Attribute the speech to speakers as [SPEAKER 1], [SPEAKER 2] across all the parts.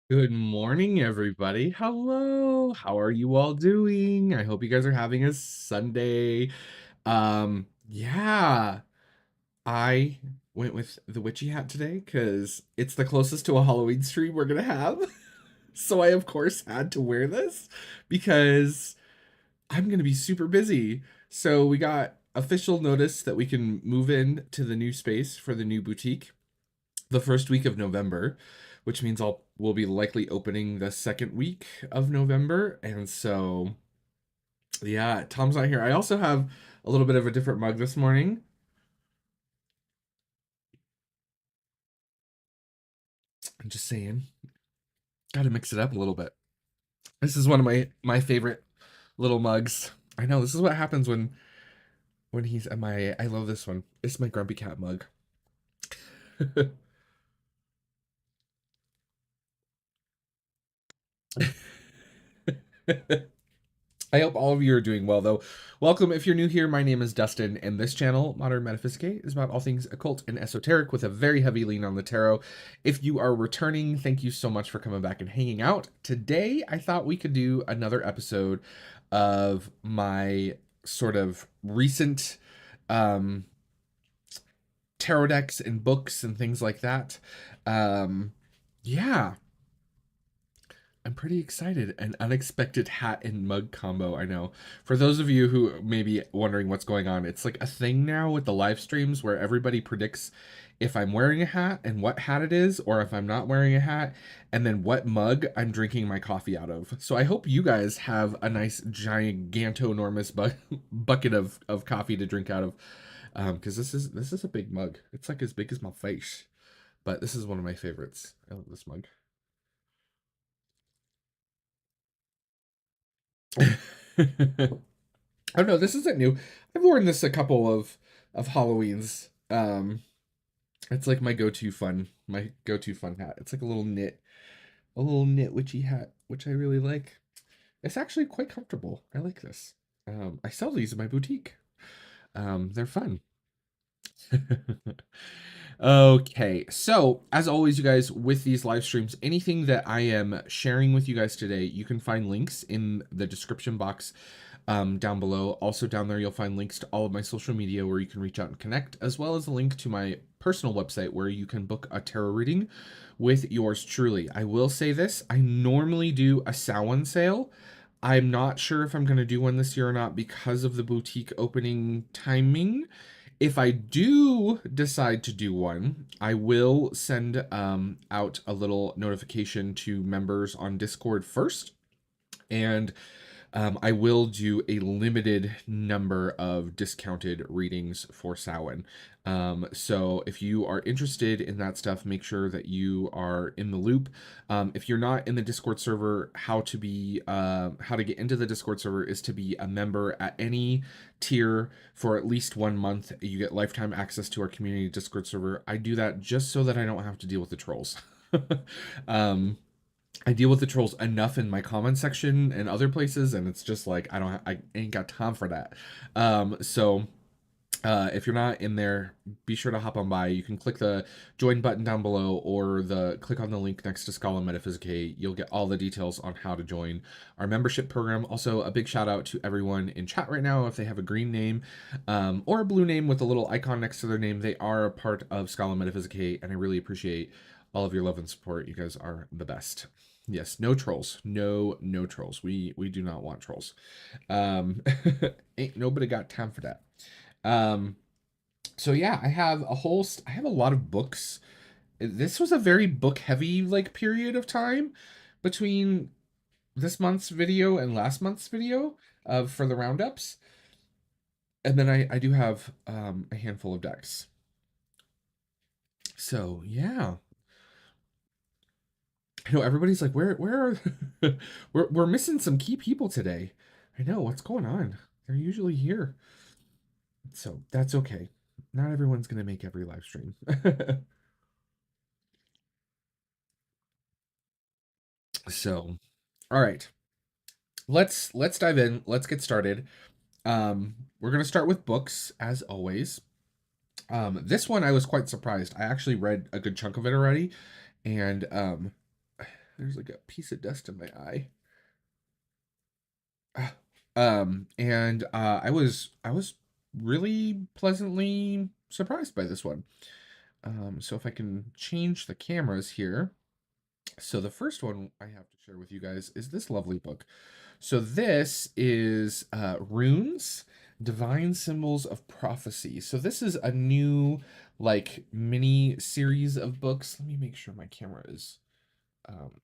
[SPEAKER 1] Good morning, everybody. Hello. How are you all doing? I hope you guys are having a Sunday. Yeah, I went with the witchy hat today because it's the closest to a Halloween stream we're gonna have. So I, of course, had to wear this because I'm gonna be super busy. So we got official notice that we can move in to the new space for the new boutique the first week of November, which means we'll be likely opening the second week of November. And so yeah, Tom's not here. I also have a little bit of a different mug this morning. I'm just saying, gotta mix it up a little bit. This is one of my favorite little mugs. I know this is what happens when he's at my I love this one. It's my Grumpy Cat mug. I hope all of you are doing well, though. Welcome. If you're new here, my name is Dustin, and this channel, Modern Metaphysique, is about all things occult and esoteric with a very heavy lean on the tarot. If you are returning, thank you so much for coming back and hanging out. Today, I thought we could do another episode of my sort of recent um, tarot decks and books and things like that. Yeah, I'm pretty excited. An unexpected hat and mug combo, I know. For those of you who may be wondering what's going on, it's like a thing now with the live streams where everybody predicts if I'm wearing a hat and what hat it is, or if I'm not wearing a hat, and then what mug I'm drinking my coffee out of. So I hope you guys have a nice gigantonormous bucket of coffee to drink out of. Because this is a big mug. It's like as big as my face. But this is one of my favorites. I love this mug. Oh no, this isn't new. I've worn this a couple of Halloweens. It's like my go-to fun hat. It's like a little knit witchy hat, which I really like. It's actually quite comfortable. I like this. I sell these in my boutique. They're fun. Okay, so as always, you guys, with these live streams, anything that I am sharing with you guys today, you can find links in the description box down below. Also, down there, you'll find links to all of my social media where you can reach out and connect, as well as a link to my personal website where you can book a tarot reading with yours truly. I will say this, I normally do a Samhain sale. I'm not sure if I'm going to do one this year or not because of the boutique opening timing. If I do decide to do one, I will send out a little notification to members on Discord first. And I will do a limited number of discounted readings for Samhain. So if you are interested in that stuff, make sure that you are in the loop. If you're not in the Discord server, how to get into the Discord server is to be a member at any tier for at least 1 month. You get lifetime access to our community Discord server. I do that just so that I don't have to deal with the trolls. um, I deal with the trolls enough in my comment section and other places, and it's just like I ain't got time for that. If you're not in there, be sure to hop on by. You can click the join button down below, or the click on the link next to Scala Metaphysicae. You'll get all the details on how to join our membership program. Also, a big shout out to everyone in chat right now. If they have a green name or a blue name with a little icon next to their name, they are a part of Scala Metaphysicae, and I really appreciate all of your love and support. You guys are the best. Yes, no trolls. No trolls. We do not want trolls. Um, ain't nobody got time for that. Um, so yeah, I have a lot of books. This was a very book heavy like period of time between this month's video and last month's video of for the roundups. And then I do have a handful of decks. So yeah. I know everybody's like, where are we're missing some key people today. I know what's going on. They're usually here. So that's okay. Not everyone's gonna make every live stream. So, all right. Let's dive in. Let's get started. We're gonna start with books as always. This one I was quite surprised. I actually read a good chunk of it already, and There's like a piece of dust in my eye. And I was really pleasantly surprised by this one. So if I can change the cameras here. So the first one I have to share with you guys is this lovely book. So this is Runes, Divine Symbols of Prophecy. So this is a new like mini series of books. Let me make sure my camera is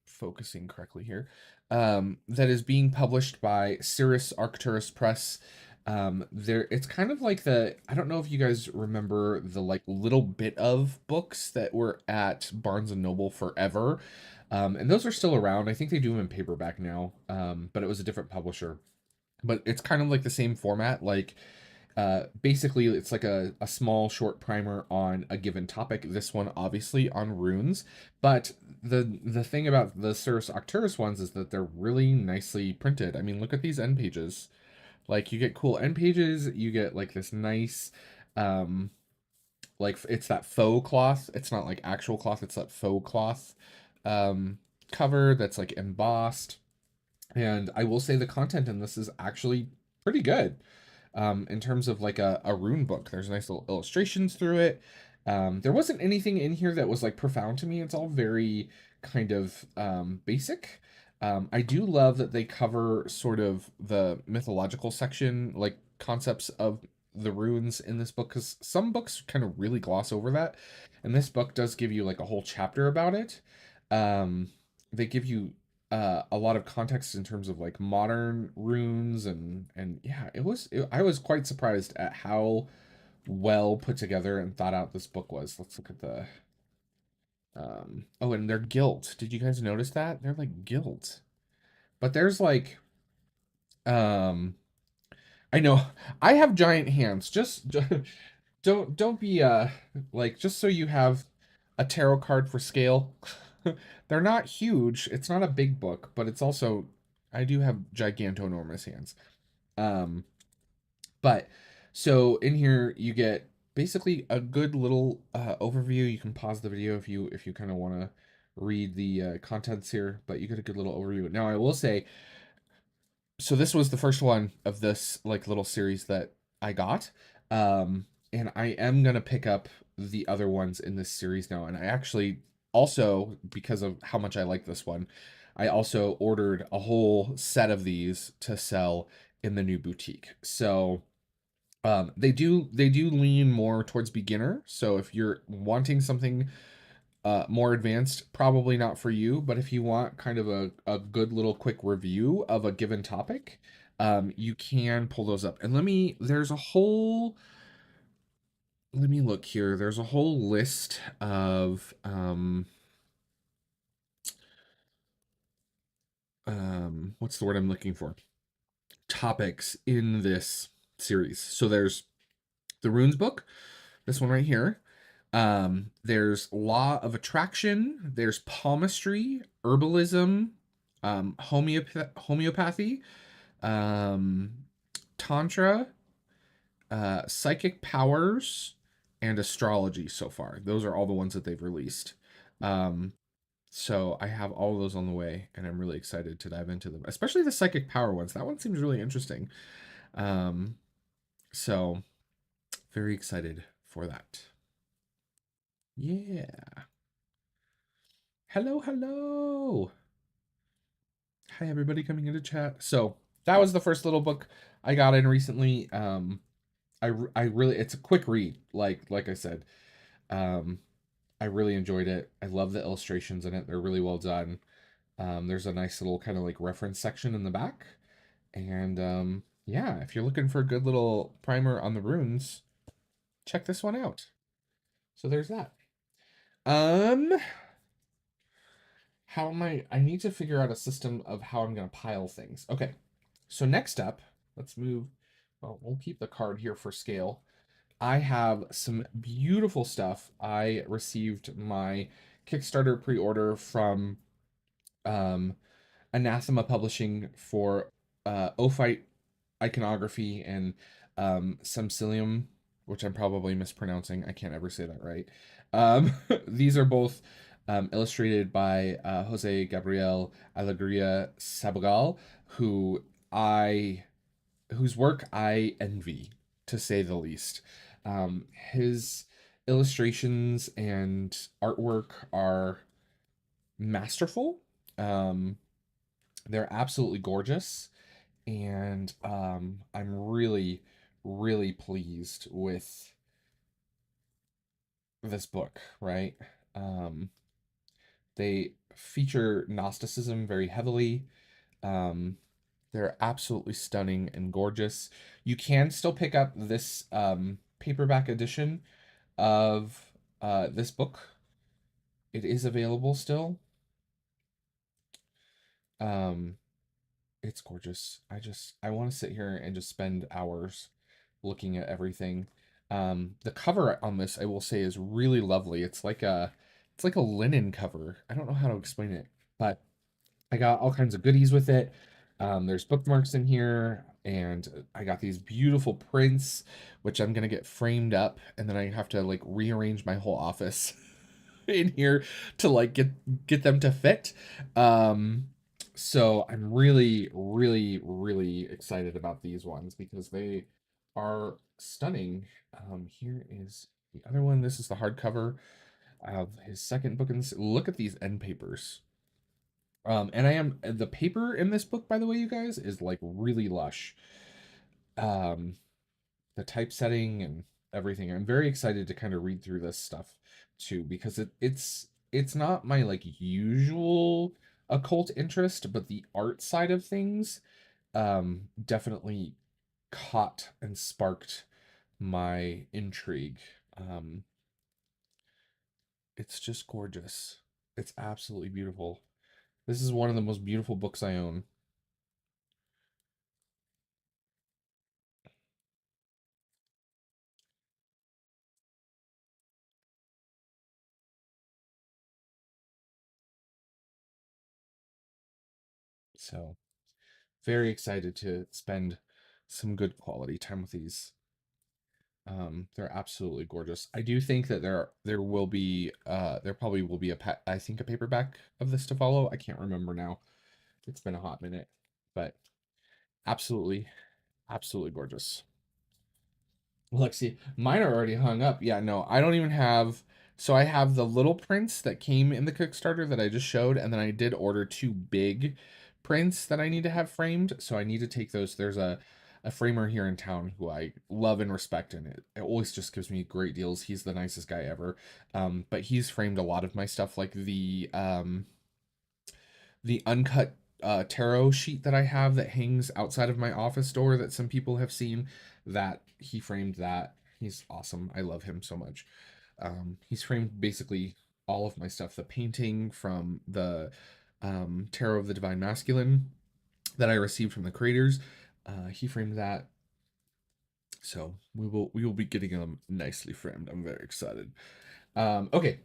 [SPEAKER 1] focusing correctly here, that is being published by Cirrus Arcturus Press. There, it's kind of like I don't know if you guys remember the like little bit of books that were at Barnes and Noble forever. And those are still around. I think they do them in paperback now, but it was a different publisher. But it's kind of like the same format, like basically it's like a small short primer on a given topic. This one obviously on runes, but the thing about the Cirrus Arcturus ones is that they're really nicely printed. I mean, look at these end pages. Like you get cool end pages, you get like this nice like it's that faux cloth. It's not like actual cloth, it's that faux cloth um cover that's like embossed. And I will say the content in this is actually pretty good, in terms of like a rune book. There's nice little illustrations through it. There wasn't anything in here that was like profound to me. It's all very kind of basic. I do love that they cover sort of the mythological section, like concepts of the runes in this book, because some books kind of really gloss over that. And this book does give you like a whole chapter about it. They give you a lot of context in terms of like modern runes and yeah, I was quite surprised at how well put together and thought out this book was. Let's look at the oh, and they're gilt. Did you guys notice that? They're like gilt. But there's like um I know I have giant hands. Just don't be like, just so you have a tarot card for scale. They're not huge. It's not a big book, but it's also I do have gigantonormous hands. Um but so in here you get basically a good little overview. You can pause the video if you kind of want to read the contents here, but you get a good little overview. Now I will say, so this was the first one of this like little series that I got. And I am gonna pick up the other ones in this series now. And I actually also, because of how much I like this one, I also ordered a whole set of these to sell in the new boutique. So they do lean more towards beginner. So if you're wanting something more advanced, probably not for you. But if you want kind of a good little quick review of a given topic, you can pull those up. And let me look here. There's a whole list of what's the word I'm looking for? Topics in this series. So there's the runes book, this one right here. There's law of attraction, there's palmistry, herbalism, homeopathy, um, tantra, psychic powers, and astrology so far. Those are all the ones that they've released. Um, so I have all of those on the way, and I'm really excited to dive into them, especially the psychic power ones. That one seems really interesting. Um, so very excited for that. Yeah. Hello, hello. Hi, everybody coming into chat. So that was the first little book I got in recently. I really, it's a quick read. Like I said, um, I really enjoyed it. I love the illustrations in it. They're really well done. There's a nice little kind of like reference section in the back. And yeah, if you're looking for a good little primer on the runes, check this one out. So there's that. Um, how am I need to figure out a system of how I'm going to pile things. Okay. So next up, let's move. Well, we'll keep the card here for scale. I have some beautiful stuff. I received my Kickstarter pre-order from um, Anathema Publishing for Ophite Iconography and Semesilam, which I'm probably mispronouncing. I can't ever say that right. These are both illustrated by Jose Gabriel Alegria Sabogal, who I whose work I envy, to say the least. His illustrations and artwork are masterful. Um, they're absolutely gorgeous, and I'm really, really pleased with this book, right? Um, they feature Gnosticism very heavily. Um, they're absolutely stunning and gorgeous. You can still pick up this paperback edition of this book. It is available still. Um, it's gorgeous. I want to sit here and just spend hours looking at everything. The cover on this, I will say, is really lovely. It's like a linen cover. I don't know how to explain it, but I got all kinds of goodies with it. There's bookmarks in here, and I got these beautiful prints, which I'm gonna get framed up, and then I have to like rearrange my whole office in here to like get them to fit. Um, so I'm really, really, really excited about these ones because they are stunning. Here is the other one. This is the hardcover of his second book. And look at these end papers. And the paper in this book, by the way, you guys, is like really lush. Um, the typesetting and everything. I'm very excited to kind of read through this stuff too because it's not my like usual occult interest, but the art side of things definitely caught and sparked my intrigue. Um, it's just gorgeous. It's absolutely beautiful. This is one of the most beautiful books I own. So very excited to spend some good quality time with these. They're absolutely gorgeous. I do think that there will be there probably will be I think a paperback of this to follow. I can't remember now. It's been a hot minute, but absolutely, absolutely gorgeous. Lexi, mine are already hung up. Yeah, no, I don't even have. So I have the little prints that came in the Kickstarter that I just showed, and then I did order two big prints that I need to have framed. So I need to take those. There's a framer here in town who I love and respect, and it always just gives me great deals. He's the nicest guy ever. But he's framed a lot of my stuff, like the uncut tarot sheet that I have that hangs outside of my office door that some people have seen, that he framed that. He's awesome. I love him so much. He's framed basically all of my stuff. The painting from the Tarot of the Divine Masculine that I received from the creators, he framed that. So we will be getting them nicely framed. I'm very excited. Okay,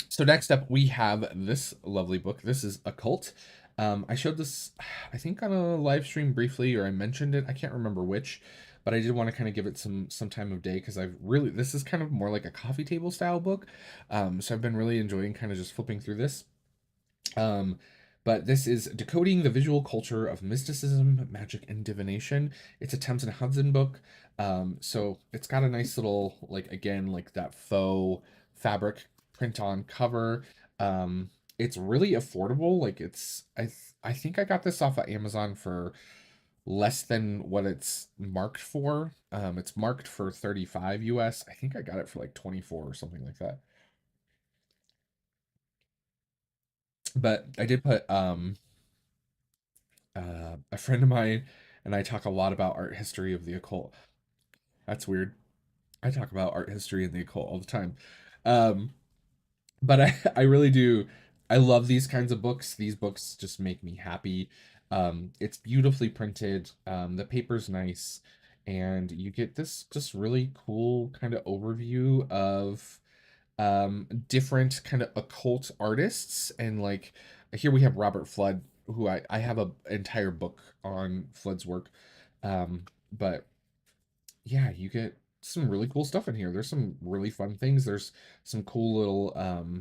[SPEAKER 1] so next up, we have this lovely book. This is Occult. I showed this, I think, on a live stream briefly, or I mentioned it. I can't remember which, but I did want to kind of give it some time of day because I've really this is kind of more like a coffee table style book. So I've been really enjoying kind of just flipping through this. Um, but this is Decoding the Visual Culture of Mysticism, Magic, and Divination. It's a Thames and Hudson book. So it's got a nice little, like, again, like that faux fabric print on cover. It's really affordable. Like I think I got this off of Amazon for less than what it's marked for. It's marked for 35 US. I think I got it for like 24 or something like that. But I did put a friend of mine and I talk a lot about art history of the occult. That's weird. I talk about art history and the occult all the time. Um, but I really do. I love these kinds of books. These books just make me happy. It's beautifully printed. The paper's nice, and you get this just really cool kind of overview of different kind of occult artists. And like here we have Robert Flood, who I have a entire book on Flood's work. But yeah, you get some really cool stuff in here. There's some really fun things. There's some cool little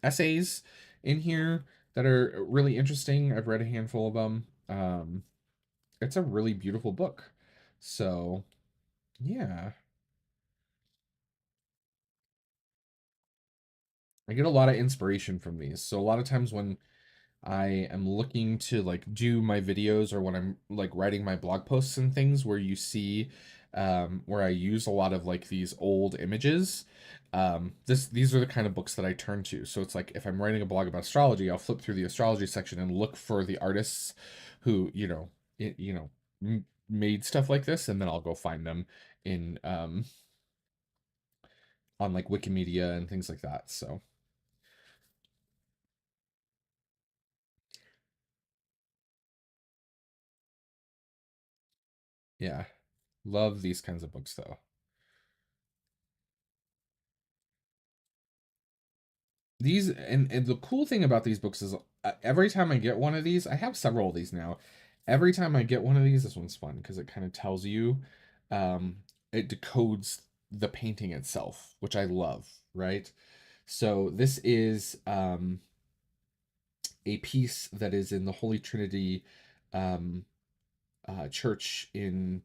[SPEAKER 1] essays in here that are really interesting. I've read a handful of them. It's a really beautiful book. So, yeah. I get a lot of inspiration from these. So a lot of times when I am looking to like do my videos, or when I'm like writing my blog posts and things, where you see where I use a lot of like these old images, these are the kind of books that I turn to. So it's like if I'm writing a blog about astrology, I'll flip through the astrology section and look for the artists who, made stuff like this, and then I'll go find them in on like Wikimedia and things like that. So yeah, love these kinds of books though. These and the cool thing about these books is every time I get one of these, I have several of these now. Every time I get one of these, this one's fun because it kind of tells you, um, it decodes the painting itself, which I love, right? So this is a piece that is in the Holy Trinity um, church in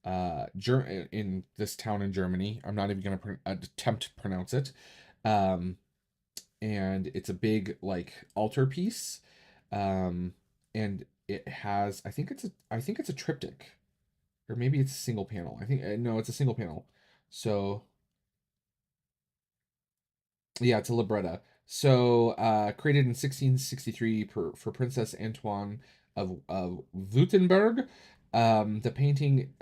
[SPEAKER 1] in this town in Germany. I'm not even going to attempt to pronounce it. Um, and it's a big like altarpiece, um and it has, I think it's a triptych, or maybe it's a single panel. I think no, it's a single panel. So yeah, it's a libretta. So created in 1663 for Princess Antoine of Württemberg. The painting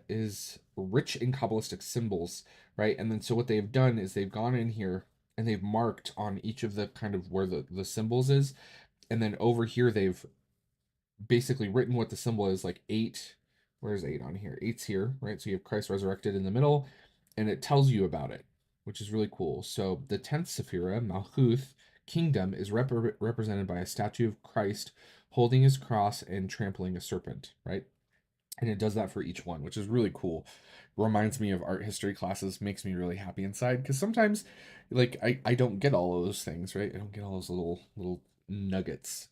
[SPEAKER 1] is rich in Kabbalistic symbols, right? And then so what they've done is they've gone in here and they've marked on each of the kind of where the symbols is, and then over here they've basically written what the symbol is, like eight. Where's eight on here? Eight's here, right? So you have Christ resurrected in the middle, and it tells you about it, which is really cool. So the 10th Sephira, Malchuth, kingdom, is represented by a statue of Christ holding his cross and trampling a serpent, right? And it does that for each one, which is really cool. Reminds me of art history classes, makes me really happy inside, because sometimes like I don't get all of those things, right? I don't get all those little nuggets.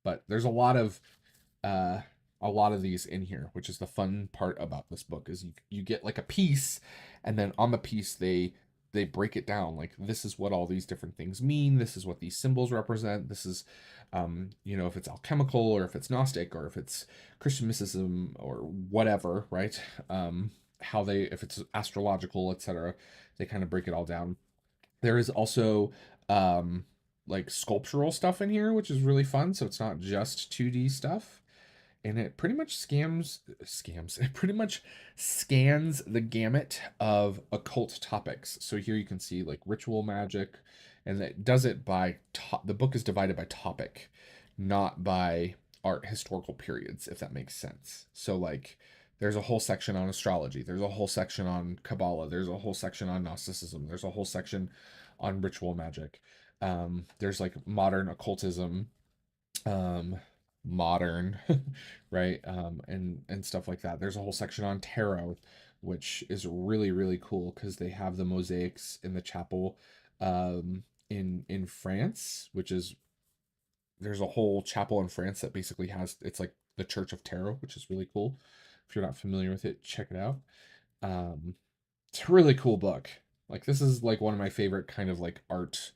[SPEAKER 1] But there's uh a lot of these in here, which is the fun part about this book, is you get like a piece, and then on the piece they break it down, like this is what all these different things mean, this is what these symbols represent, this is if it's alchemical, or if it's Gnostic, or if it's Christian mysticism, or whatever, right? How they, if it's astrological, etc., they kind of break it all down. There is also um like sculptural stuff in here, which is really fun, so it's not just 2D stuff, and it pretty much scams it pretty much scans the gamut of occult topics. So here you can see like ritual magic, and it does it by the book is divided by topic, not by art historical periods, if that makes sense. So like there's a whole section on astrology, there's a whole section on Kabbalah, there's a whole section on Gnosticism, there's a whole section on ritual magic. There's like modern occultism, um modern right, and stuff like that. There's a whole section on tarot, which is really really cool because they have the mosaics in the chapel in France, which is, there's a whole chapel in France that basically has, it's like the Church of Tarot, which is really cool. If you're not familiar with it, check it out. um it's a really cool book. Like this is like one of my favorite kind of like art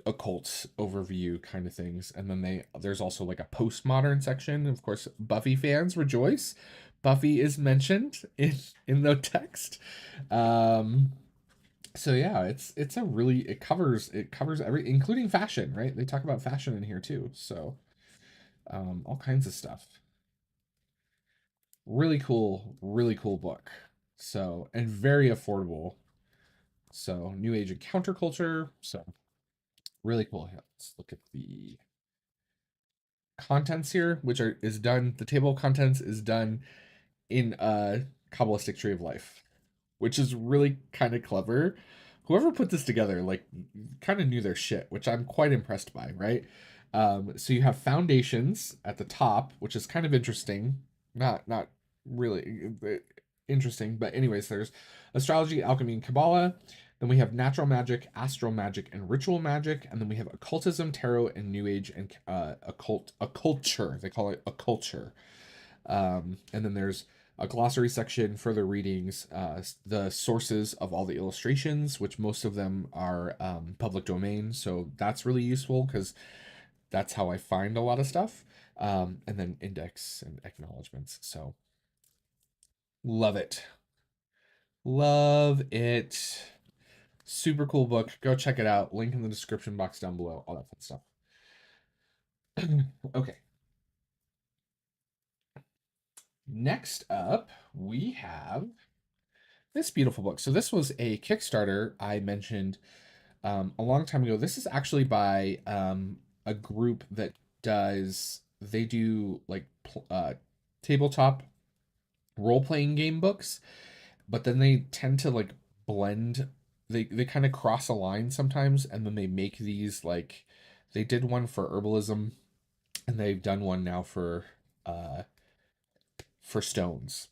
[SPEAKER 1] occult overview kind of things. And then there's also like a postmodern section. Of course, Buffy fans rejoice. Buffy is mentioned in the text. Um so yeah, it's a really, it covers every, including fashion, right? They talk about fashion in here too. So all kinds of stuff. Really cool book. So, and very affordable. So, New Age and counterculture. So, really cool. Yeah, let's look at the contents here, which is done. The table of contents is done in a Kabbalistic tree of life, which is really kind of clever. Whoever put this together, like, kind of knew their shit, which I'm quite impressed by, right? So you have foundations at the top, which is kind of interesting. Not really interesting, but anyways, there's astrology, alchemy, and Kabbalah. Then we have natural magic, astral magic, and ritual magic. And then we have occultism, tarot, and new age and occulture. They call it occulture. And then there's a glossary section, further readings, the sources of all the illustrations, which most of them are public domain. So that's really useful because that's how I find a lot of stuff. And then index and acknowledgments. So love it. Love it. Super cool book. Go check it out. Link in the description box down below. All that fun stuff. Okay. Next up, we have this beautiful book. So this was a Kickstarter I mentioned a long time ago. This is actually by a group that they do like tabletop role-playing game books, but then they tend to like blend, they kind of cross a line sometimes, and then they make these like, they did one for herbalism, and they've done one now for stones,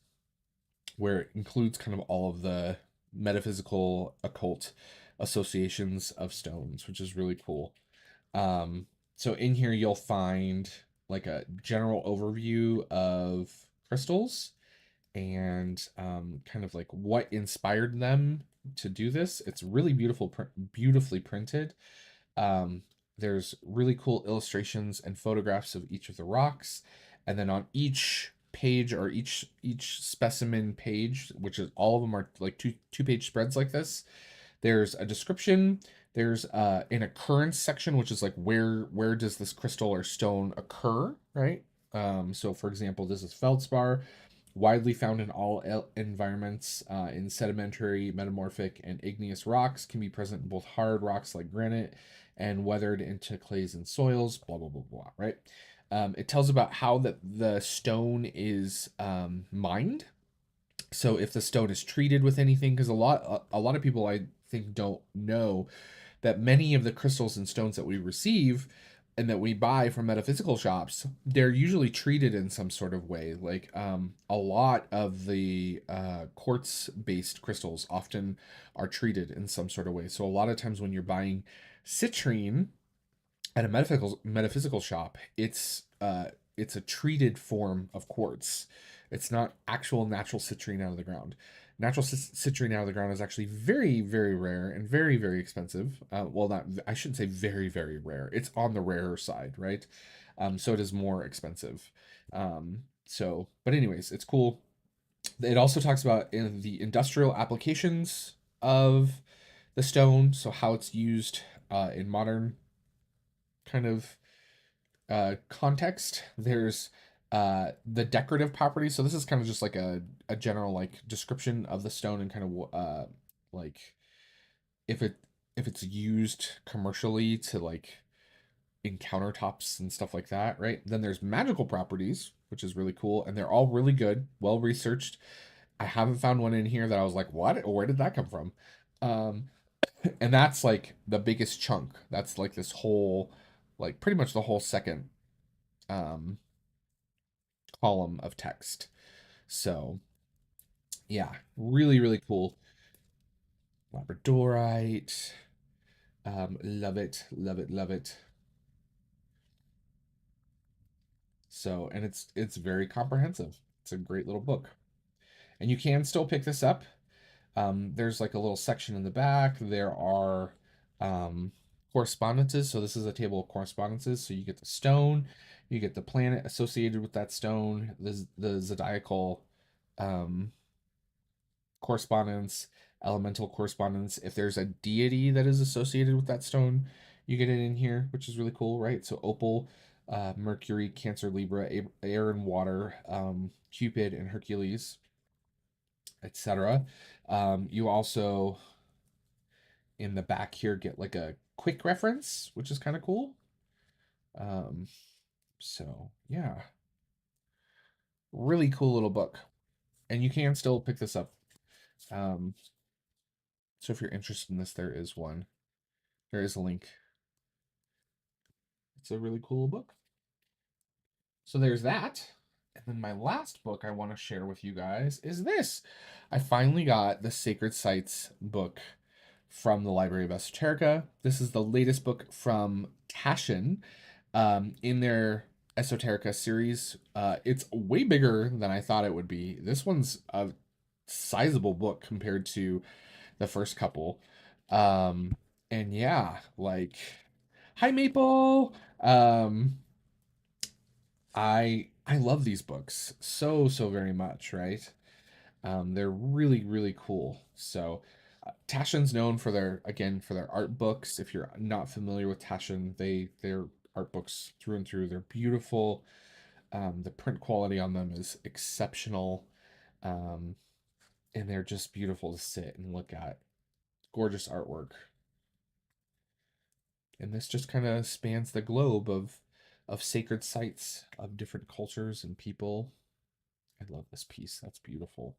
[SPEAKER 1] where it includes kind of all of the metaphysical occult associations of stones, which is really cool. So in here you'll find like a general overview of crystals and kind of like what inspired them to do this. It's really beautifully printed. There's really cool illustrations and photographs of each of the rocks, and then on each page, or each specimen page, which is all of them are like two page spreads like this, there's a description. There's an occurrence section, which is like where does this crystal or stone occur, right? So for example, this is feldspar, widely found in all environments, in sedimentary, metamorphic, and igneous rocks, can be present in both hard rocks like granite and weathered into clays and soils, blah, blah, blah, blah, right? It tells about how the stone is mined. So if the stone is treated with anything, because a lot of people I think don't know that many of the crystals and stones that we receive and that we buy from metaphysical shops, they're usually treated in some sort of way. Like a lot of the quartz-based crystals often are treated in some sort of way. So a lot of times when you're buying citrine at a metaphysical shop, it's a treated form of quartz. It's not actual natural citrine out of the ground. Natural citrine out of the ground is actually very, very rare and very, very expensive. Well, not, I shouldn't say very, very rare. It's on the rarer side, right? So it is more expensive. But anyways, it's cool. It also talks about in the industrial applications of the stone, so how it's used in modern kind of context. There's the decorative properties. So this is kind of just like a general like description of the stone and kind of like if it's used commercially to like in countertops and stuff like that, right? Then there's magical properties, which is really cool, and they're all really good, well researched. I haven't found one in here that I was like, what? Where did that come from? Um, and that's like the biggest chunk. That's like this whole, like pretty much the whole second um column of text. So yeah, really, really cool. Labradorite. Love it, love it, love it. So, and it's very comprehensive. It's a great little book. And you can still pick this up. There's like a little section in the back. There are correspondences. So this is a table of correspondences. So you get the stone, you get the planet associated with that stone, the zodiacal correspondence, elemental correspondence. If there's a deity that is associated with that stone, you get it in here, which is really cool, right? So opal, Mercury, Cancer, Libra, air and water, Cupid, and Hercules, etc. You also in the back here get like a quick reference, which is kind of cool. Um, so yeah, really cool little book, and you can still pick this up. So if you're interested in this, there is one. There is a link. It's a really cool book. So there's that. And then my last book I want to share with you guys is this. I finally got the Sacred Sites book from the Library of Esoterica. This is the latest book from Taschen in their Esoterica series. It's way bigger than I thought it would be. This one's a sizable book compared to the first couple. Um, and yeah, like, hi Maple. I love these books so very much, right? They're really cool. So Taschen's known for their art books. If you're not familiar with Taschen, their art books through and through. They're beautiful. The print quality on them is exceptional. Um, and they're just beautiful to sit and look at. Gorgeous artwork. And this just kind of spans the globe of sacred sites of different cultures and people. I love this piece. That's beautiful.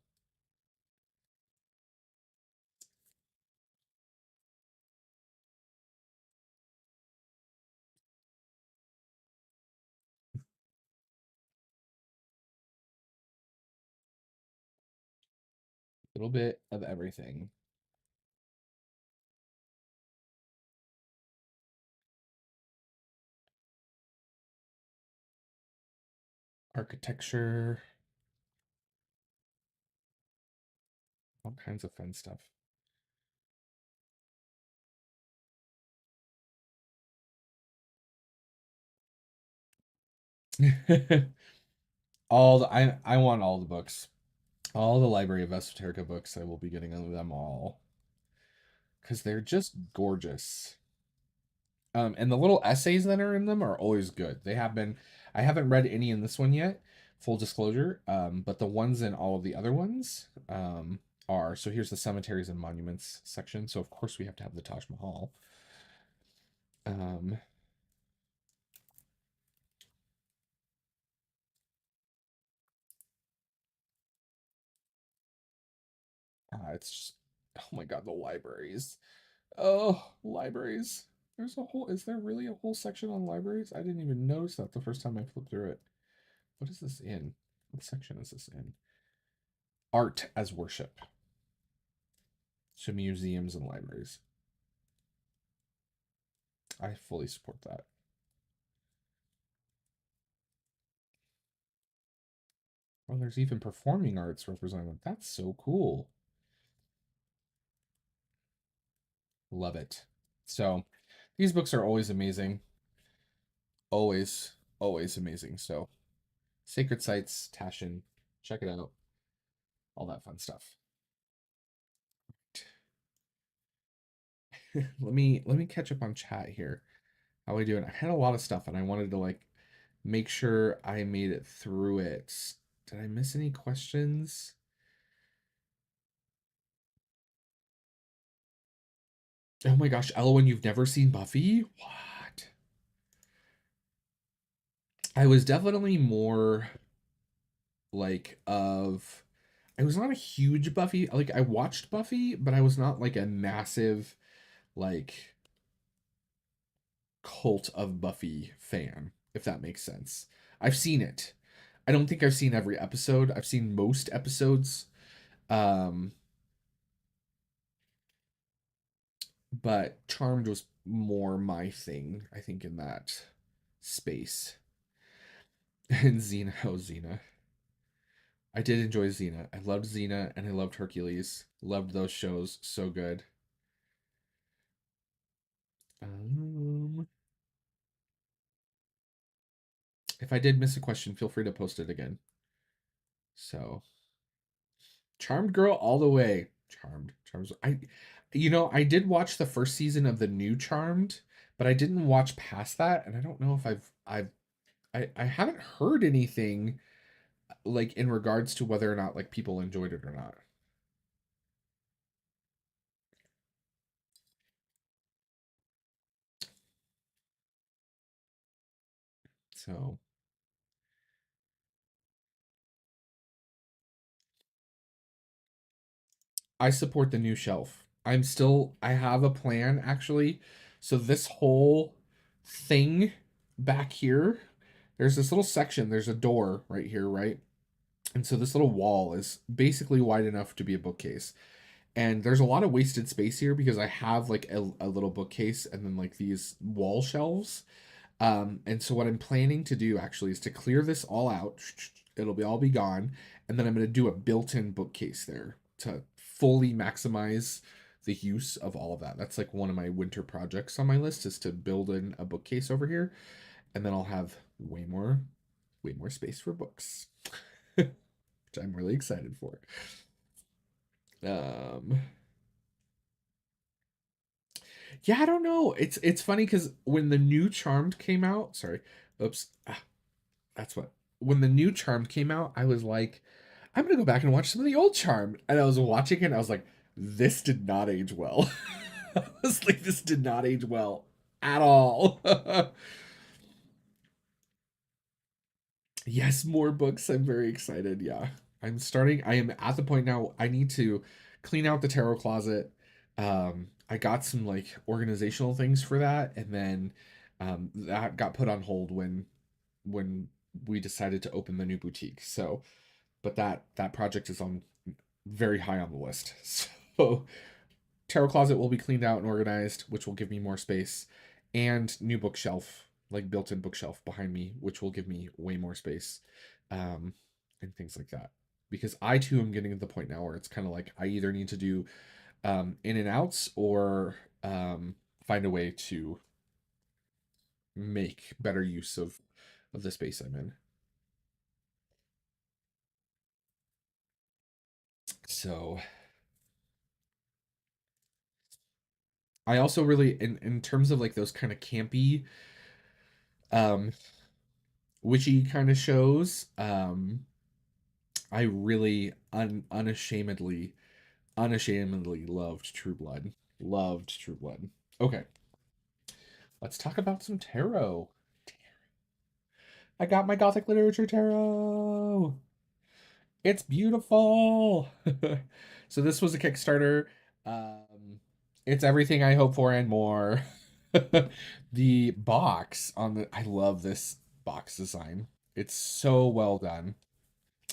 [SPEAKER 1] A little bit of everything. Architecture, all kinds of fun stuff. I want all the books. All the Library of Esoterica books. I will be getting them all because they're just gorgeous. And the little essays that are in them are always good. They have been. I haven't read any in this one yet, full disclosure. But the ones in all of the other ones are. So here's the cemeteries and monuments section. So of course we have to have the Taj Mahal. Um, it's just, oh my god, the libraries. Oh, libraries. There's a whole, is there really a whole section on libraries? I didn't even notice that the first time I flipped through it. What is this in? What section is this in? Art as worship. So museums and libraries. I fully support that. Oh, there's even performing arts represented. That's so cool. Love it. So these books are always amazing. Always amazing. So Sacred Sites, Taschen, check it out. All that fun stuff. let me catch up on chat here. How are we doing? I had a lot of stuff and I wanted to like make sure I made it through it. Did I miss any questions? Oh my gosh, Elwyn, you've never seen Buffy? What? I was definitely more like of I was not a huge Buffy, like I watched Buffy, but I was not like a massive like cult of Buffy fan, if that makes sense. I've seen it. I don't think I've seen every episode. I've seen most episodes. Um but Charmed was more my thing, I think, in that space. And Xena, oh Xena. I did enjoy Xena. I loved Xena and I loved Hercules. Loved those shows. So good. Um, if I did miss a question, feel free to post it again. So, Charmed Girl all the way. Charmed. I did watch the first season of the new Charmed, but I didn't watch past that, and I don't know if I haven't heard anything like in regards to whether or not like people enjoyed it or not. So I support the new shelf. I have a plan actually. So this whole thing back here, there's this little section, there's a door right here, right? And so this little wall is basically wide enough to be a bookcase. And there's a lot of wasted space here because I have like a little bookcase and then like these wall shelves. And so what I'm planning to do actually is to clear this all out. It'll be all be gone, and then I'm going to do a built-in bookcase there to fully maximize the use of all of that. That's like one of my winter projects on my list is to build in a bookcase over here, and then I'll have way more space for books, which I'm really excited for. Um, yeah, I don't know. It's funny because when the new Charmed came out, sorry, oops, that's what when the new Charmed came out, I was like, I'm gonna go back and watch some of the old Charmed, and I was watching it, and I was like, this did not age well. I was like, this did not age well at all. Yes, more books. I'm very excited. Yeah. I am at the point now I need to clean out the tarot closet. I got some like organizational things for that, and then that got put on hold when we decided to open the new boutique. So, but that project is on very high on the list. So, tarot closet will be cleaned out and organized, which will give me more space, and new bookshelf, like built-in bookshelf behind me, which will give me way more space, um, and things like that. Because I too am getting to the point now where it's kind of like I either need to do in and outs or find a way to make better use of the space I'm in. So I also really in terms of like those kind of campy um witchy kind of shows, I really unashamedly loved True Blood. Loved True Blood. Okay, let's talk about some tarot. I got my Gothic literature tarot. It's beautiful. So this was a Kickstarter. Um, it's everything I hope for and more. The box on the I love this box design. It's so well done.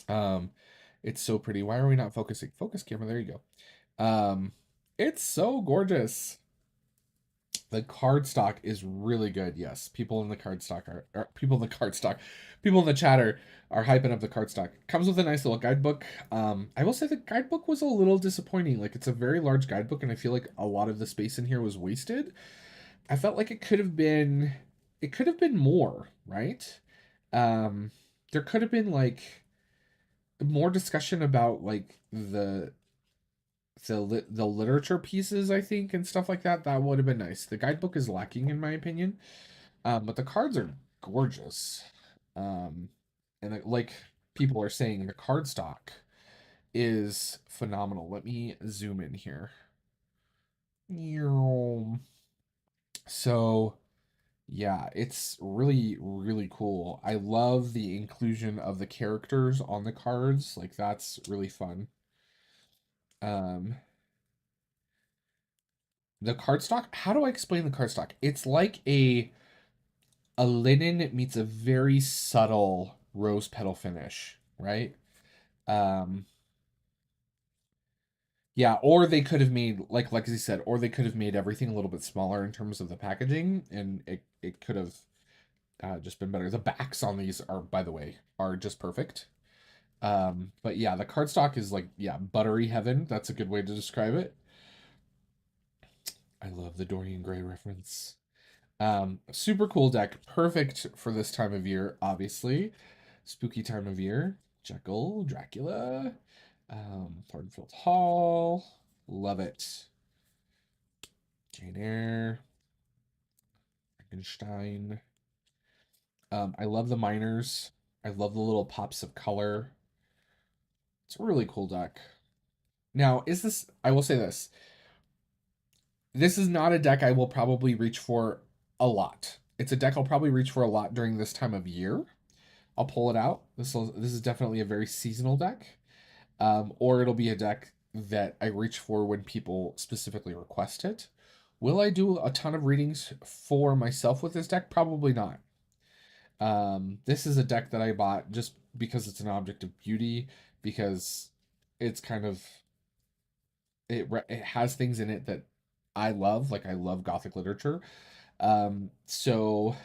[SPEAKER 1] Um, it's so pretty. Why are we not focusing? Focus camera. There you go. It's so gorgeous. The card stock is really good. Yes, people in the card stock are people in the card stock, people in the chatter are hyping up the card stock. Comes with a nice little guidebook. I will say the guidebook was a little disappointing. Like it's a very large guidebook, and I feel like a lot of the space in here was wasted. I felt like it could have been more, right? Um, there could have been like more discussion about like the literature pieces, I think, and stuff like that. That would have been nice. The guidebook is lacking in my opinion, but the cards are gorgeous. um and like people are saying, the card stock is phenomenal. Let me zoom in here. So yeah, it's really cool. I love the inclusion of the characters on the cards. Like that's really fun. um the cardstock, how do I explain the cardstock? It's like a linen meets a very subtle rose petal finish, right? Um, yeah, or they could have made like I said, or they could have made everything a little bit smaller in terms of the packaging, and it could have just been better. The backs on these are, by the way, are just perfect. But yeah, the cardstock is like, yeah, buttery heaven. That's a good way to describe it. I love the Dorian Gray reference. Super cool deck, perfect for this time of year, obviously. Spooky time of year. Jekyll, Dracula, Thornfield Hall. Love it. Jane Eyre, Frankenstein. I love the miners. I love the little pops of color. It's a really cool deck. Now, I will say this. This is not a deck I will probably reach for a lot. It's a deck I'll probably reach for a lot during this time of year. I'll pull it out. This is definitely a very seasonal deck. Or it'll be a deck that I reach for when people specifically request it. Will I do a ton of readings for myself with this deck? Probably not. This is a deck that I bought just because it's an object of beauty, because it's kind of it has things in it that I love. Like I love Gothic literature. So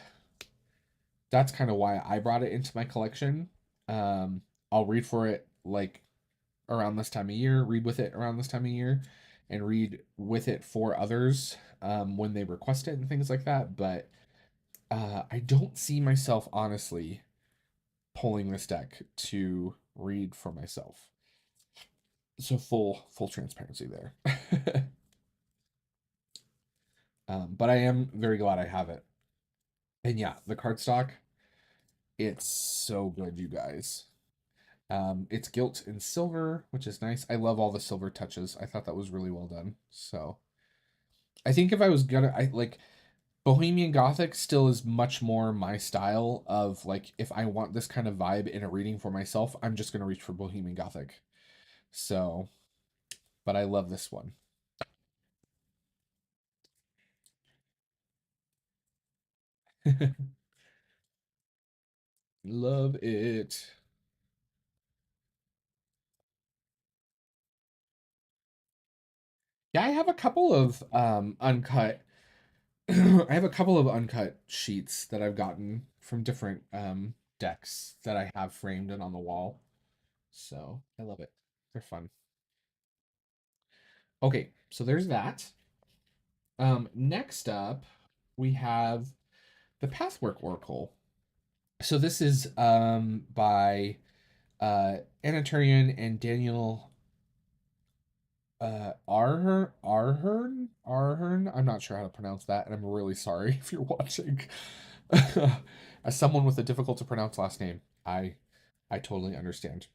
[SPEAKER 1] that's kind of why I brought it into my collection. I'll read for it like around this time of year, read with it around this time of year, and read with it for others when they request it and things like that. But I don't see myself honestly pulling this deck to read for myself. So full transparency there. But I am very glad I have it. And yeah, the cardstock, it's so good, you guys. It's gilt in silver, which is nice. I love all the silver touches. I thought that was really well done. So I think if I was gonna, I like Bohemian Gothic still is much more my style of like if I want this kind of vibe in a reading for myself, I'm just gonna reach for Bohemian Gothic. So, but I love this one. Love it. Yeah, I have a couple of uncut I have a couple of uncut sheets that I've gotten from different decks that I have framed and on the wall. So, I love it. They're fun. Okay, so there's that. Next up, we have the Pathwork Oracle. So this is by Anatarian and Daniel Arhern. I'm not sure how to pronounce that, and I'm really sorry if you're watching. As someone with a difficult to pronounce last name, I totally understand.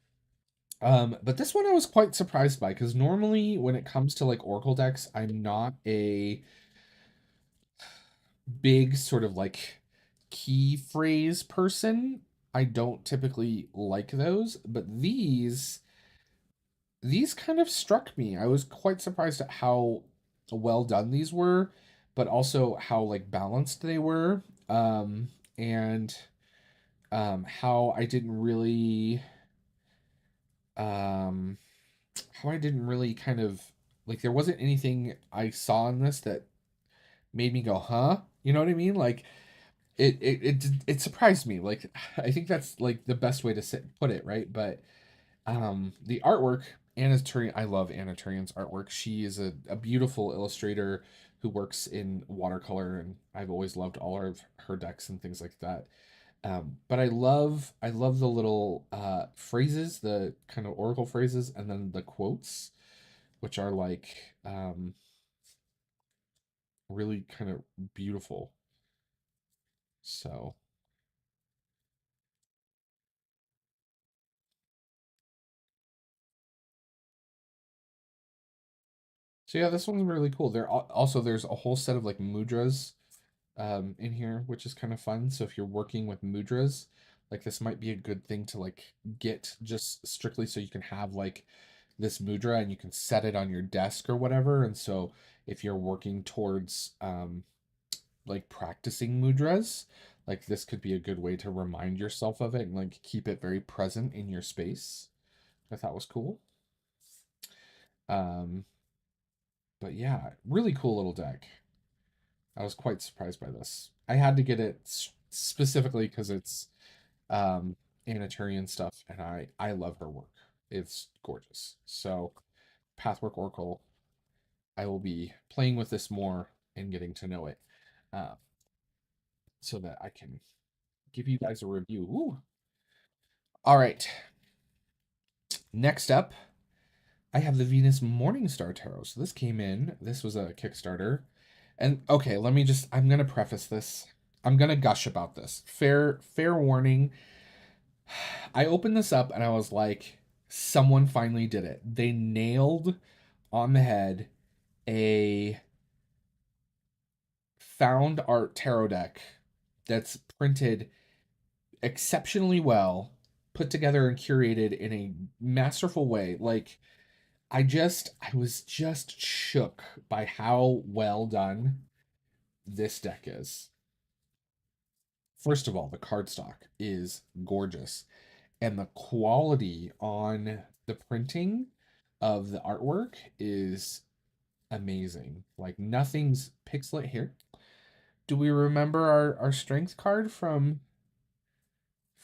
[SPEAKER 1] But this one I was quite surprised by because normally when it comes to like Oracle decks, I'm not a big sort of like key phrase person. I don't typically like those, but these kind of struck me. I was quite surprised at how well done these were, but also how like balanced they were. And how I didn't really um how I didn't really kind of like there wasn't anything I saw in this that made me go, huh? You know what I mean? Like it surprised me. Like I think that's like the best way to put it, right? But the artwork, Anna Turian, I love Anna Turian's artwork. She is a beautiful illustrator who works in watercolor, and I've always loved all of her decks and things like that. But I love the little phrases, the kind of oracle phrases, and then the quotes, which are like really kind of beautiful. So so yeah, this one's really cool. Also there's a whole set of like mudras in here, which is kind of fun. So if you're working with mudras, like this might be a good thing to like get just strictly so you can have like this mudra and you can set it on your desk or whatever. And so if you're working towards like practicing mudras, like this could be a good way to remind yourself of it and like keep it very present in your space. I thought was cool. Um, but yeah, really cool little deck. I was quite surprised by this. I had to get it specifically because it's Anatarian stuff, and I love her work. It's gorgeous. So, Pathwork Oracle, I will be playing with this more and getting to know it, uh, so that I can give you guys a review. Ooh. All right. Next up, I have the Venus Morningstar Tarot. So this came in. This was a Kickstarter. And okay, I'm gonna preface this. I'm gonna gush about this. Fair warning. I opened this up and I was like, someone finally did it. They nailed on the head a found art tarot deck that's printed exceptionally well, put together and curated in a masterful way. Like I was just shook by how well done this deck is. First of all, the cardstock is gorgeous, and the quality on the printing, of the artwork is amazing. Like nothing's pixelated here. Do we remember our strength card from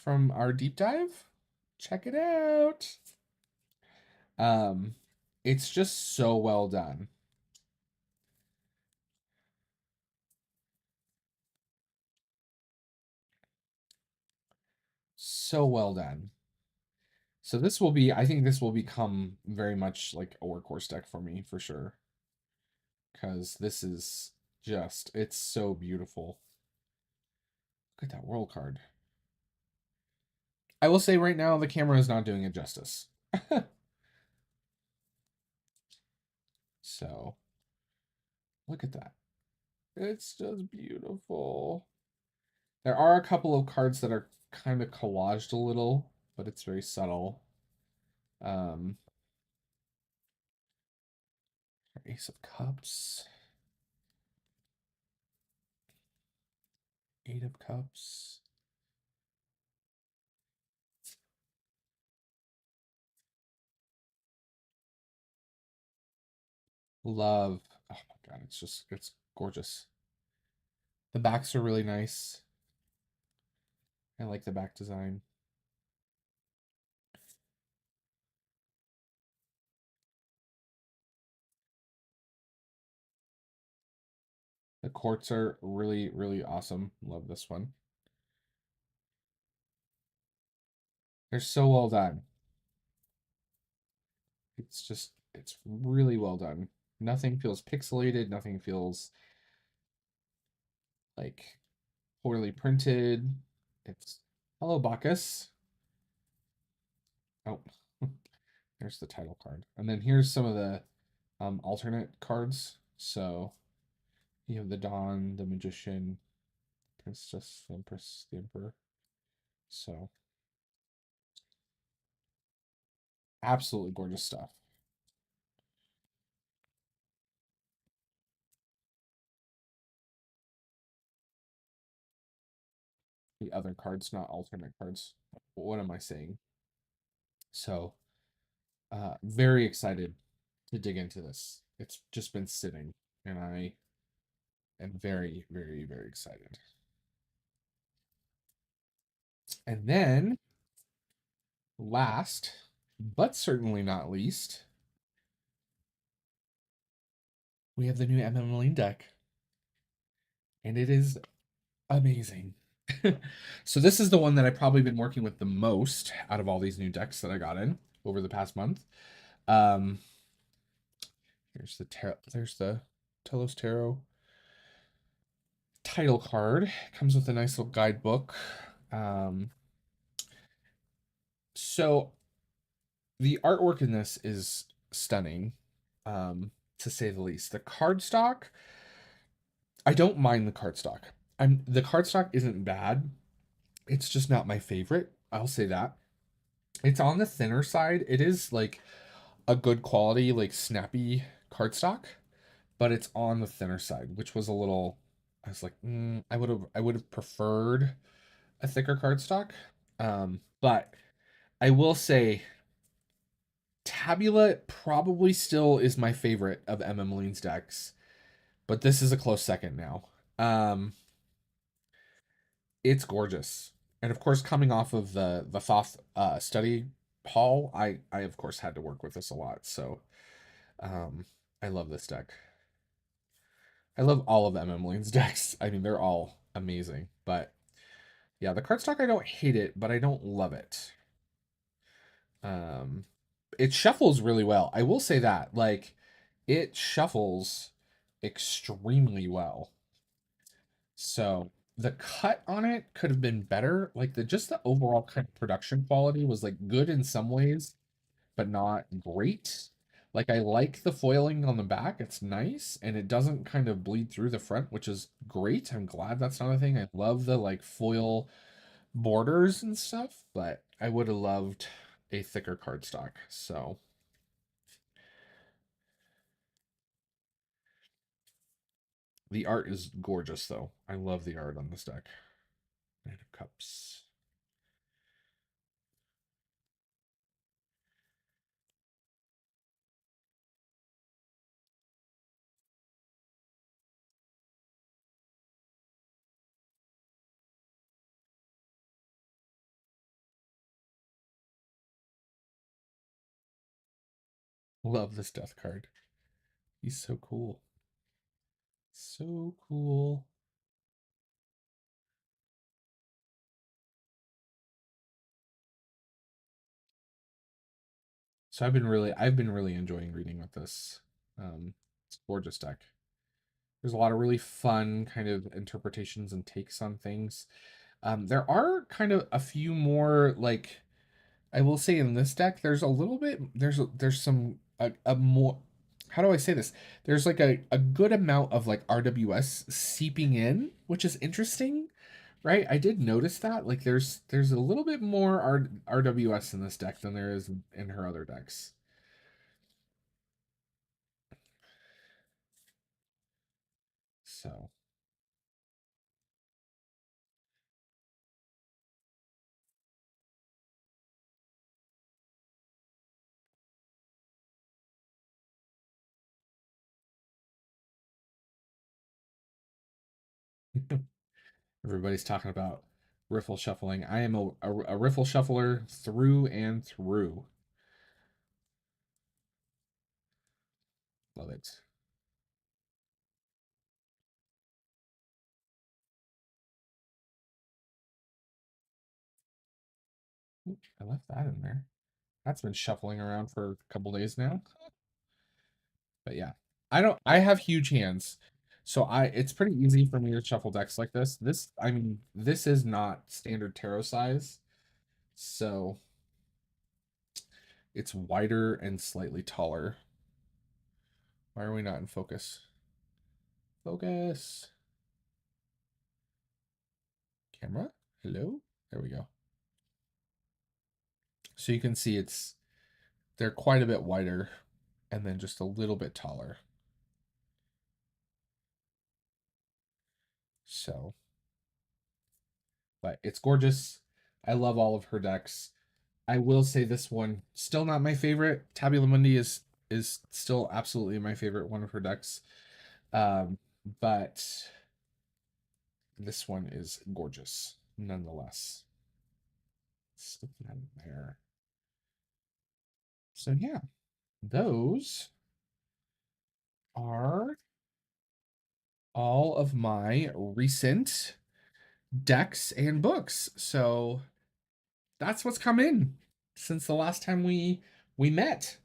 [SPEAKER 1] our deep dive? Check it out. Um, it's just so well done. So well done. So this will be, I think this will become very much like a workhorse deck for me for sure. Because this is just, it's so beautiful. Look at that world card. I will say right now, the camera is not doing it justice. So, look at that. It's just beautiful. There are a couple of cards that are kind of collaged a little, but it's very subtle. Ace of Cups. Eight of Cups. Love. Oh my god, it's gorgeous. The backs are really nice. I like the back design. The courts are really, really awesome. Love this one. They're so well done. It's really well done. Nothing feels pixelated. Nothing feels like poorly printed. It's hello, Bacchus. Oh, there's the title card. And then here's some of the alternate cards. So you have the Dawn, the Magician, Princess, the Empress, the Emperor. So absolutely gorgeous stuff. The other cards, not alternate cards. What am I saying? So, very excited to dig into this. It's just been sitting, and I am very, very, very excited. And then, last, but certainly not least, we have the new MM deck, and it is amazing. So this is the one that I've probably been working with the most out of all these new decks that I got in over the past month. Um, there's the Telos Tarot title card. Comes with a nice little guidebook. Um, so the artwork in this is stunning, to say the least. The cardstock, I don't mind the cardstock. The cardstock isn't bad. It's just not my favorite. I'll say that. It's on the thinner side. It is like a good quality, like snappy cardstock, but it's on the thinner side, which was a little. I was like, I would have preferred a thicker cardstock. But I will say Tabula probably still is my favorite of Lean's decks, but this is a close second now. Um, it's gorgeous, and of course, coming off of the Thoth study hall, I of course had to work with this a lot. So, um, I love this deck. I love all of Lean's decks. I mean, they're all amazing, but yeah, the cardstock I don't hate it, but I don't love it. Um, it shuffles really well. I will say that. Like, it shuffles extremely well. So the cut on it could have been better. Like the overall kind of production quality was like good in some ways, but not great. Like I like the foiling on the back. It's nice and it doesn't kind of bleed through the front, which is great. I'm glad that's not a thing. I love the like foil borders and stuff, but I would have loved a thicker cardstock. So the art is gorgeous though. I love the art on this deck. Knight of Cups. Love this death card. He's so cool. So cool. So I've been really enjoying reading with this. It's a gorgeous deck. There's a lot of really fun kind of interpretations and takes on things. There are kind of a few more, like, I will say in this deck, there's a little bit there's some a more, how do I say this? There's like a good amount of like RWS seeping in, which is interesting, right? I did notice that. Like there's a little bit more RWS in this deck than there is in her other decks. So everybody's talking about riffle shuffling. I am a riffle shuffler through and through. Love it. Oop, I left that in there. That's been shuffling around for a couple days now. But yeah, I have huge hands. So it's pretty easy for me to shuffle decks like this. I mean, this is not standard tarot size. So it's wider and slightly taller. Why are we not in focus? Focus. Camera? Hello? There we go. So you can see they're quite a bit wider and then just a little bit taller. So, but it's gorgeous. I love all of her decks. I will say this one still not my favorite. Tabula Mundi is still absolutely my favorite one of her decks. Um, but this one is gorgeous nonetheless. Stick that in there. So yeah, those are all of my recent decks and books. So that's what's come in since the last time we met.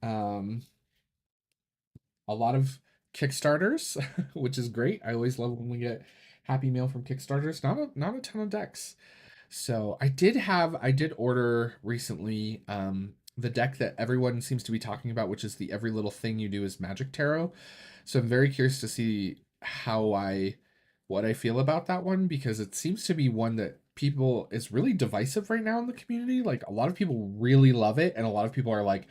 [SPEAKER 1] Um, a lot of Kickstarters, which is great. I always love when we get happy mail from Kickstarters. Not a ton of decks. So I did order recently the deck that everyone seems to be talking about, which is the Every Little Thing You Do is Magic Tarot. So I'm very curious to see what I feel about that one, because it seems to be one that people is really divisive right now in the community. Like a lot of people really love it and a lot of people are like,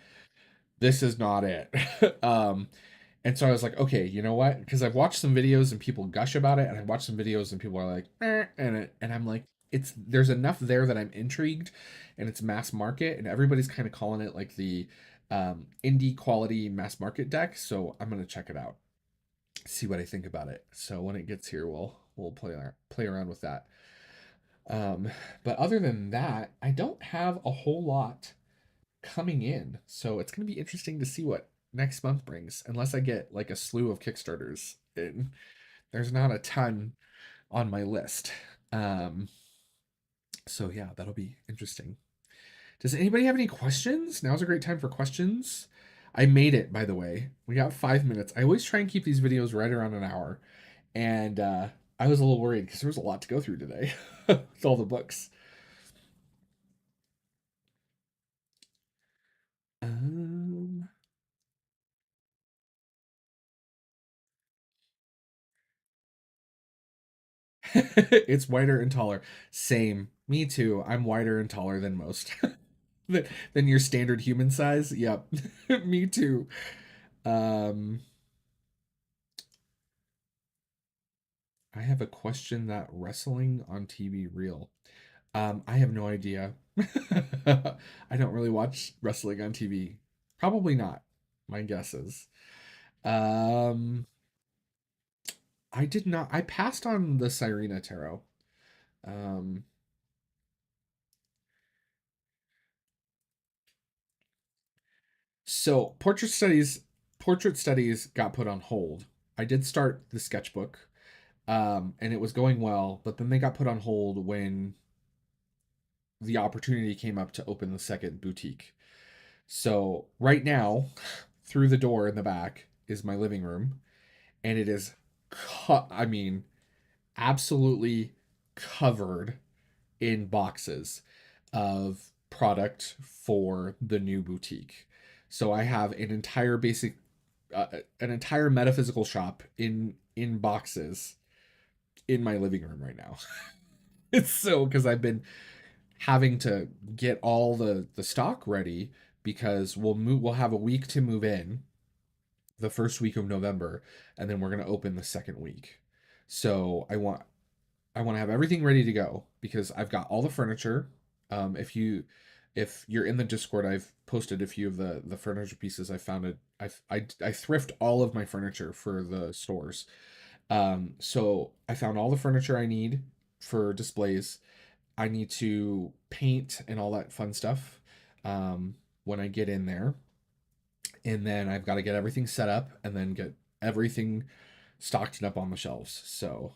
[SPEAKER 1] this is not it. And so I was like, okay, you know what? Because I've watched some videos and people gush about it, and I watched some videos and people are like, and I'm like, there's enough there that I'm intrigued, and it's mass market, and everybody's kind of calling it like the indie quality mass market deck. So I'm gonna check it out, see what I think about it. So when it gets here, we'll play around with that. But other than that, I don't have a whole lot coming in. So it's going to be interesting to see what next month brings, unless I get like a slew of Kickstarters. And there's not a ton on my list. Um, so yeah, that'll be interesting. Does anybody have any questions? Now's a great time for questions. I made it, by the way. We got 5 minutes. I always try and keep these videos right around an hour. And I was a little worried because there was a lot to go through today with all the books. Um, it's wider and taller. Same. Me too. I'm wider and taller than most. than your standard human size. Yep. Me too. Um I have a question that wrestling on TV real. I have no idea. I don't really watch wrestling on TV. Probably not. My guess is. Um I did not I passed on the Sirena Tarot. Um So portrait studies got put on hold. I did start the sketchbook, and it was going well, but then they got put on hold when the opportunity came up to open the second boutique. So right now, through the door in the back is my living room, and it is, I mean, absolutely covered in boxes of product for the new boutique. So I have an entire metaphysical shop in boxes in my living room right now. It's so because I've been having to get all the stock ready because we'll have a week to move in the first week of November, and then we're going to open the second week. So I want to have everything ready to go because I've got all the furniture. If you're in the Discord, I've posted a few of the furniture pieces I found. I thrift all of my furniture for the stores. So I found all the furniture I need for displays. I need to paint and all that fun stuff when I get in there, and then I've got to get everything set up and then get everything stocked up on the shelves. So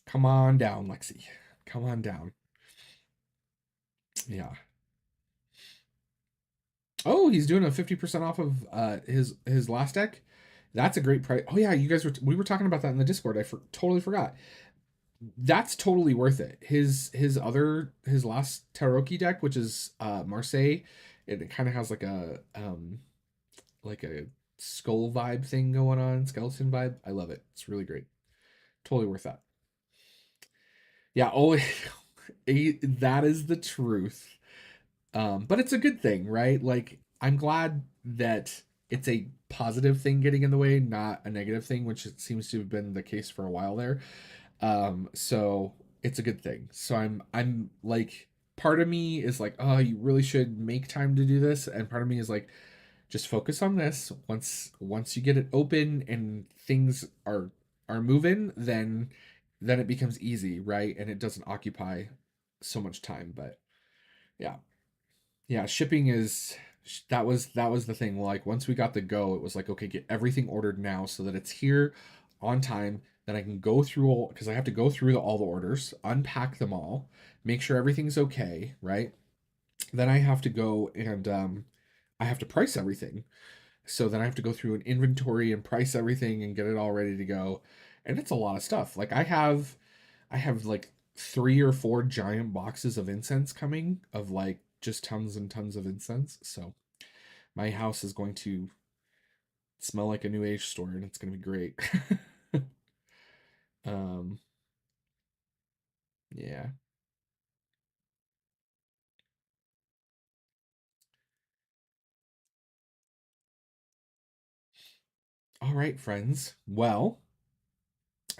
[SPEAKER 1] come on down, Lexi. Come on down. Yeah. Oh, he's doing a 50% off of his last deck. That's a great price. Oh yeah, we were talking about that in the Discord. Totally forgot. That's totally worth it. His last Taroki deck, which is Marseille, it kind of has like a skull vibe thing going on, skeleton vibe. I love it. It's really great. Totally worth that. Yeah, oh, that is the truth. But it's a good thing, right? Like, I'm glad that it's a positive thing getting in the way, not a negative thing, which it seems to have been the case for a while there. So it's a good thing. So I'm like, part of me is like, oh, you really should make time to do this, and part of me is like, just focus on this. Once you get it open and things are moving, then it becomes easy, right? And it doesn't occupy so much time. But yeah, yeah, shipping is that was the thing. Like once we got the go, it was like, okay, get everything ordered now so that it's here on time. Then I can go through all because I have to go through all the orders, unpack them all, make sure everything's okay, right? Then I have to go and I have to price everything. So then I have to go through an inventory and price everything and get it all ready to go. And it's a lot of stuff. Like I have like 3 or 4 giant boxes of incense coming of like just tons and tons of incense. So my house is going to smell like a new age store and it's going to be great. um yeah. All right, friends. Well,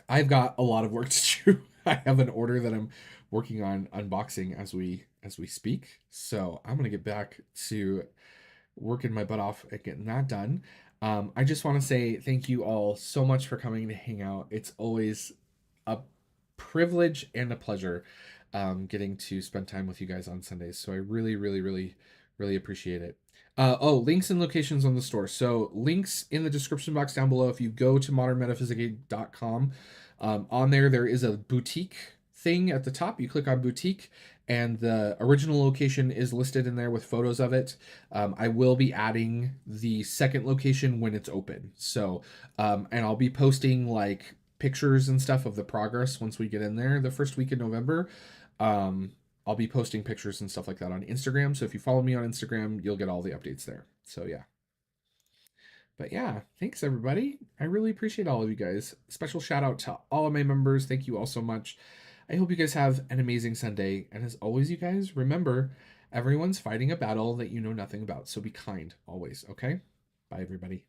[SPEAKER 1] I've got a lot of work to do. I have an order that I'm working on unboxing as we speak. So, I'm going to get back to working my butt off at getting that done. I just want to say thank you all so much for coming to hang out. It's always a privilege and a pleasure getting to spend time with you guys on Sundays. So I really, really, really, really appreciate it. Links and locations on the store. So links in the description box down below. If you go to modernmetaphysics.com, on there is a boutique thing at the top. You click on boutique, and the original location is listed in there with photos of it. I will be adding the second location when it's open. So, and I'll be posting like pictures and stuff of the progress once we get in there the first week in November. Um, I'll be posting pictures and stuff like that on Instagram. So if you follow me on Instagram, you'll get all the updates there. So yeah. But yeah, thanks everybody. I really appreciate all of you guys. Special shout out to all of my members. Thank you all so much. I hope you guys have an amazing Sunday. And as always, you guys, remember everyone's fighting a battle that you know nothing about. So be kind always, okay? Bye, everybody.